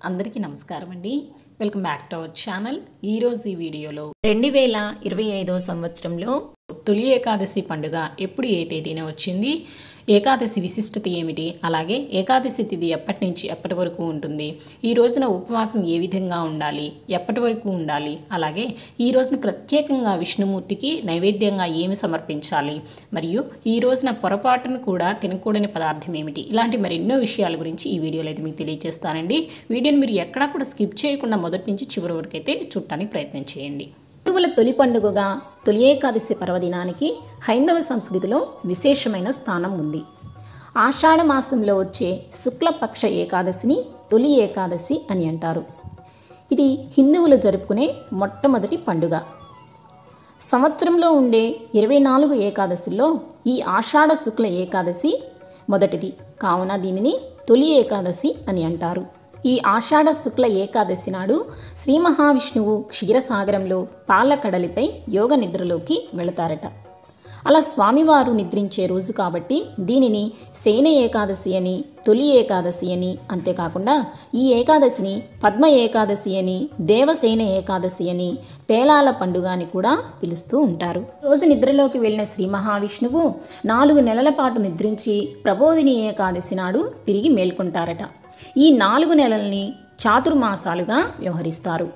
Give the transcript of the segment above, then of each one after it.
అందరికీ నమస్కారం అండి. Welcome back to our channel. ఈరోజు ఈ వీడియోలో 2025 సంవత్సరంలో తొలి ఏకాదశి పండుగ ఎప్పుడు ఏ తేదీన వచ్చింది, ఏకాదశి విశిష్టత ఏమిటి, అలాగే ఏకాదశి తిథి ఎప్పటి నుంచి ఎప్పటి వరకు ఉంటుంది, ఈ రోజున ఉపవాసం ఏ విధంగా ఉండాలి, ఎప్పటి వరకు ఉండాలి, అలాగే ఈ రోజున ప్రత్యేకంగా విష్ణుమూర్తికి నైవేద్యంగా ఏమి సమర్పించాలి, మరియు ఈ రోజున పొరపాటును కూడా తినకూడని పదార్థం ఏమిటి, ఇలాంటి మరెన్నో విషయాల గురించి ఈ వీడియోలో అయితే మీకు తెలియజేస్తానండి. వీడియోని మీరు ఎక్కడా కూడా స్కిప్ చేయకుండా మొదటి నుంచి చివరి వరకు అయితే చూడటానికి ప్రయత్నం చేయండి. హిందువుల తొలి పండుగగా తొలి ఏకాదశి పర్వదినానికి హైందవ సంస్కృతిలో విశేషమైన స్థానం ఉంది. ఆషాఢ మాసంలో వచ్చే శుక్లపక్ష ఏకాదశిని తొలి ఏకాదశి అని అంటారు. ఇది హిందువులు జరుపుకునే మొట్టమొదటి పండుగ. సంవత్సరంలో ఉండే 24 ఏకాదశుల్లో ఈ ఆషాఢ శుక్ల ఏకాదశి మొదటిది కావున దీనిని తొలి ఏకాదశి అని అంటారు. ఈ ఆషాఢ శుక్ల ఏకాదశి నాడు శ్రీ మహావిష్ణువు క్షీరసాగరంలో పాలకడలిపై యోగ నిద్రలోకి వెళతారట. అలా స్వామివారు నిద్రించే రోజు కాబట్టి దీనిని సేన ఏకాదశి అని, తొలి ఏకాదశి అని, అంతేకాకుండా ఈ ఏకాదశిని పద్మ ఏకాదశి అని, దేవసేన ఏకాదశి అని, పేలాల పండుగ అని కూడా పిలుస్తూ ఉంటారు. రోజు నిద్రలోకి వెళ్ళిన శ్రీ మహావిష్ణువు 4 నెలల పాటు నిద్రించి ప్రబోధిని ఏకాదశి నాడు తిరిగి మేల్కొంటారట. ఈ 4 నెలల్ని చాతుర్మాసాలుగా వ్యవహరిస్తారు.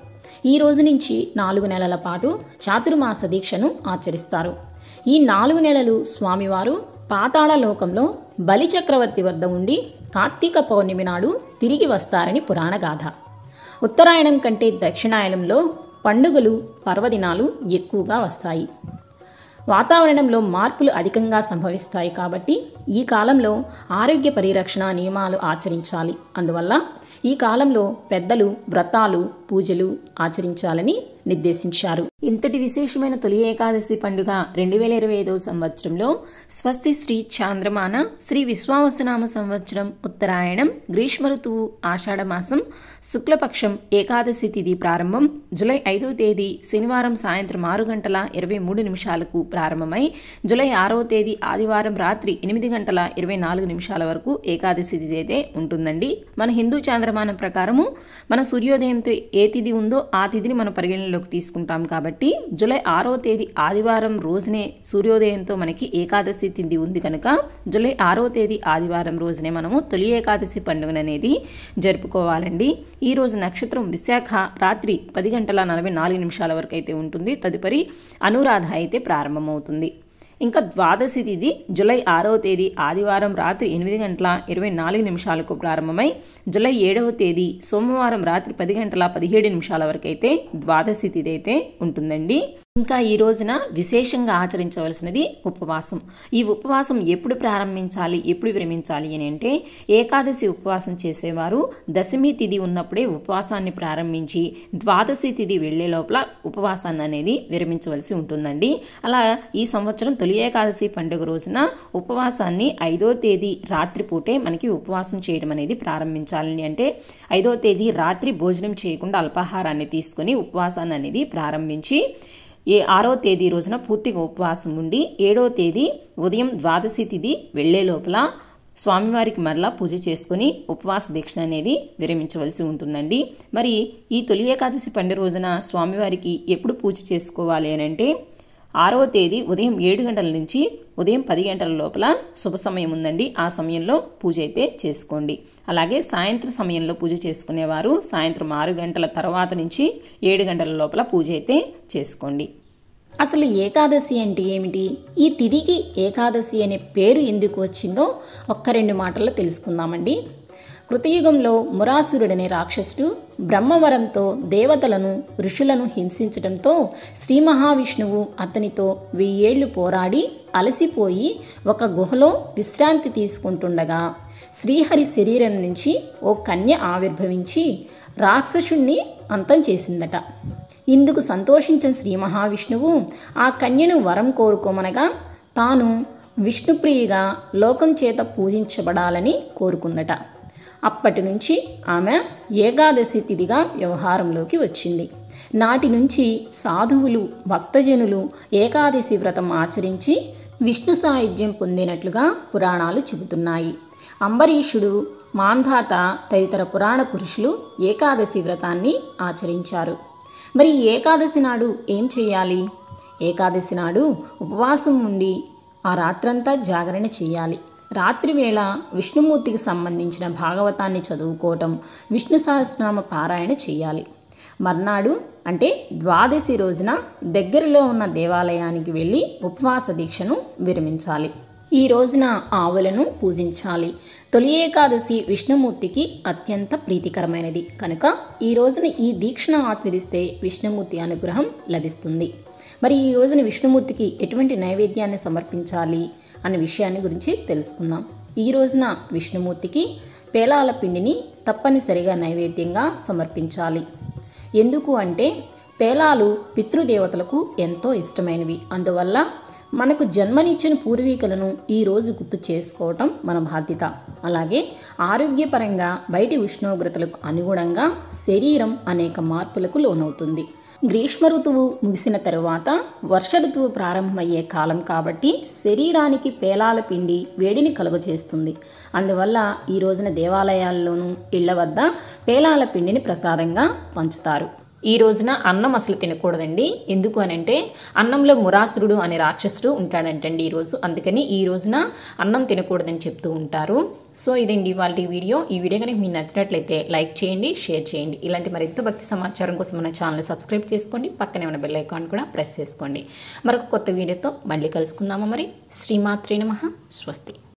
ఈ రోజు నుంచి 4 నెలల పాటు చాతుర్మాస దీక్షను ఆచరిస్తారు. ఈ 4 నెలలు స్వామివారు పాతాళ లోకంలో బలి చక్రవర్తి వద్ద ఉండి కార్తీక పౌర్ణమి నాడు తిరిగి వస్తారని పురాణ గాథ. ఉత్తరాయణం కంటే దక్షిణాయనంలో పండుగలు పర్వదినాలు ఎక్కువగా వస్తాయి. వాతావరణంలో మార్పులు అధికంగా సంభవిస్తాయి కాబట్టి ఈ కాలంలో ఆరోగ్య పరిరక్షణ నియమాలు ఆచరించాలి. అందువల్ల ఈ కాలంలో పెద్దలు వ్రతాలు, పూజలు ఆచరించాలని నిర్దేశించారు. ఇంతటి విశేషమైన తొలి ఏకాదశి పండుగ 2025 సంవత్సరంలో స్వస్తి శ్రీ చాంద్రమాన శ్రీ విశ్వావసునామ సంవత్సరం ఉత్తరాయణం గ్రీష్మ ఋతువు ఆషాఢ మాసం శుక్లపక్షం ఏకాదశి తిథి ప్రారంభం జూలై 5వ తేదీ శనివారం సాయంత్రం 6:23 ప్రారంభమై జూలై 6వ తేదీ ఆదివారం రాత్రి 8:24 వరకు ఏకాదశి తిథి అయితే ఉంటుందండి. మన హిందూ చాంద్రమానం ప్రకారము మన సూర్యోదయంతో ఏ తిథి ఉందో ఆ తిథిని మనం పరిగణనలోకి తీసుకుంటాం కాబట్టి జూలై 6వ తేదీ ఆదివారం రోజునే సూర్యోదయంతో మనకి ఏకాదశి తిథి ఉంది కనుక జూలై 6వ తేదీ ఆదివారం రోజునే మనము తొలి ఏకాదశి పండుగను అనేది జరుపుకోవాలండి. ఈ రోజు నక్షత్రం విశాఖ రాత్రి 10:44 వరకు అయితే ఉంటుంది. తదుపరి అనురాధ అయితే ప్రారంభమవుతుంది. ఇంకా ద్వాదశి తిథి జూలై 6వ తేదీ ఆదివారం రాత్రి 8:24 ప్రారంభమై జూలై 7వ తేదీ సోమవారం రాత్రి 10:17 వరకు అయితే ద్వాదశి తిథి అయితే ఉంటుందండి. ఇంకా ఈ రోజున విశేషంగా ఆచరించవలసినది ఉపవాసం. ఈ ఉపవాసం ఎప్పుడు ప్రారంభించాలి, ఎప్పుడు విరమించాలి అని అంటే ఏకాదశి ఉపవాసం చేసేవారు దశమి తిథి ఉన్నప్పుడే ఉపవాసాన్ని ప్రారంభించి ద్వాదశి తిథి వెళ్లే లోపల ఉపవాసాన్ని అనేది విరమించవలసి ఉంటుందండి. అలా ఈ సంవత్సరం తొలి ఏకాదశి పండుగ రోజున ఉపవాసాన్ని 5వ తేదీ రాత్రిపూటే మనకి ఉపవాసం చేయడం అనేది ప్రారంభించాలని అంటే 5వ తేదీ రాత్రి భోజనం చేయకుండా అల్పాహారాన్ని తీసుకుని ఉపవాసాన్ని అనేది ప్రారంభించి 6వ తేదీ రోజున పూర్తిగా ఉపవాసం ఉండి 7వ తేదీ ఉదయం ద్వాదశి తిథి వెళ్లే లోపల స్వామివారికి మరలా పూజ చేసుకుని ఉపవాస దీక్ష అనేది విరమించవలసి ఉంటుందండి. మరి ఈ తొలి ఏకాదశి పండుగ రోజున స్వామివారికి ఎప్పుడు పూజ చేసుకోవాలి అని అంటే 6వ తేదీ ఉదయం 7 గంటల నుంచి ఉదయం 10 గంటల లోపల శుభ సమయం ఉందండి. ఆ సమయంలో పూజ అయితే చేసుకోండి. అలాగే సాయంత్రం సమయంలో పూజ చేసుకునేవారు సాయంత్రం 6 గంటల తర్వాత నుంచి 7 గంటల లోపల పూజ అయితే చేసుకోండి. అసలు ఏకాదశి అంటే ఏమిటి, ఈ తిథికి ఏకాదశి అనే పేరు ఎందుకు వచ్చిందో ఒక్క 2 మాటల్లో తెలుసుకుందామండి. కృతయుగంలో మురాసురుడనే రాక్షసుడు బ్రహ్మవరంతో దేవతలను ఋషులను హింసించడంతో శ్రీ మహావిష్ణువు అతనితో 1000 ఏళ్లు పోరాడి అలసిపోయి ఒక గుహలో విశ్రాంతి తీసుకుంటుండగా శ్రీహరి శరీరం నుంచి ఓ కన్య ఆవిర్భవించి రాక్షసుణ్ణి అంతం చేసిందట. ఇందుకు సంతోషించిన శ్రీ మహావిష్ణువు ఆ కన్యను వరం కోరుకోమనగా తాను విష్ణుప్రియగా లోకం చేత పూజించబడాలని కోరుకుందట. అప్పటి నుంచి ఆమె ఏకాదశి తిథిగా వ్యవహారంలోకి వచ్చింది. నాటి నుంచి సాధువులు భక్తజనులు ఏకాదశి వ్రతం ఆచరించి విష్ణు సాయుధ్యం పొందినట్లుగా పురాణాలు చెబుతున్నాయి. అంబరీషుడు మాంధాత తదితర పురాణ పురుషులు ఏకాదశి వ్రతాన్ని ఆచరించారు. మరి ఈ ఏకాదశి నాడు ఏం చేయాలి? ఏకాదశి నాడు ఉపవాసం ఉండి ఆ రాత్రంతా జాగరణ చేయాలి. రాత్రి వేళ విష్ణుమూర్తికి సంబంధించిన భాగవతాన్ని చదువుకోవటం, విష్ణు సహస్రనామ పారాయణ చేయాలి. మర్నాడు అంటే ద్వాదశి రోజున దగ్గరలో ఉన్న దేవాలయానికి వెళ్ళి ఉపవాస దీక్షను విరమించాలి. ఈ రోజున ఆవులను పూజించాలి. తొలి ఏకాదశి విష్ణుమూర్తికి అత్యంత ప్రీతికరమైనది కనుక ఈ రోజున ఈ దీక్షను ఆచరిస్తే విష్ణుమూర్తి అనుగ్రహం లభిస్తుంది. మరి ఈ రోజున విష్ణుమూర్తికి ఎటువంటి నైవేద్యాన్ని సమర్పించాలి అనే విషయాన్ని గురించి తెలుసుకుందాం. ఈ రోజున విష్ణుమూర్తికి పేలాల పిండిని తప్పనిసరిగా నైవేద్యంగా సమర్పించాలి. ఎందుకు అంటే పేలాలు పితృదేవతలకు ఎంతో ఇష్టమైనవి. అందువల్ల మనకు జన్మనిచ్చిన పూర్వీకులను ఈరోజు గుర్తు చేసుకోవటం మన బాధ్యత. అలాగే ఆరోగ్యపరంగా బయటి ఉష్ణోగ్రతలకు అనుగుణంగా శరీరం అనేక మార్పులకు లోనవుతుంది. గ్రీష్మ ఋతువు ముగిసిన తరువాత వర్ష ఋతువు ప్రారంభమయ్యే కాలం కాబట్టి శరీరానికి పేలాల పిండి వేడిని కలుగజేస్తుంది. అందువల్ల ఈ రోజున దేవాలయాల్లోనూ ఇళ్ల వద్ద పేలాల పిండిని ప్రసాదంగా పంచుతారు. ఈ రోజున అన్నం అసలు తినకూడదండి. ఎందుకు అని అంటే అన్నంలో మురాసురుడు అనే రాక్షసుడు ఉంటాడంటండి ఈరోజు. అందుకని ఈ రోజున అన్నం తినకూడదని చెప్తూ ఉంటారు. సో ఇదండి ఇవాళ వీడియో. ఈ వీడియో కనుక మీకు నచ్చినట్లయితే లైక్ చేయండి, షేర్ చేయండి. ఇలాంటి మరింత భక్తి సమాచారం కోసం మన ఛానల్ సబ్స్క్రైబ్ చేసుకోండి. పక్కనే ఉన్న బెల్ ఐకాన్ కూడా ప్రెస్ చేసుకోండి. మరొక కొత్త వీడియోతో మళ్ళీ కలుసుకుందామా మరి. శ్రీమాత్రే నమః. స్వస్తి.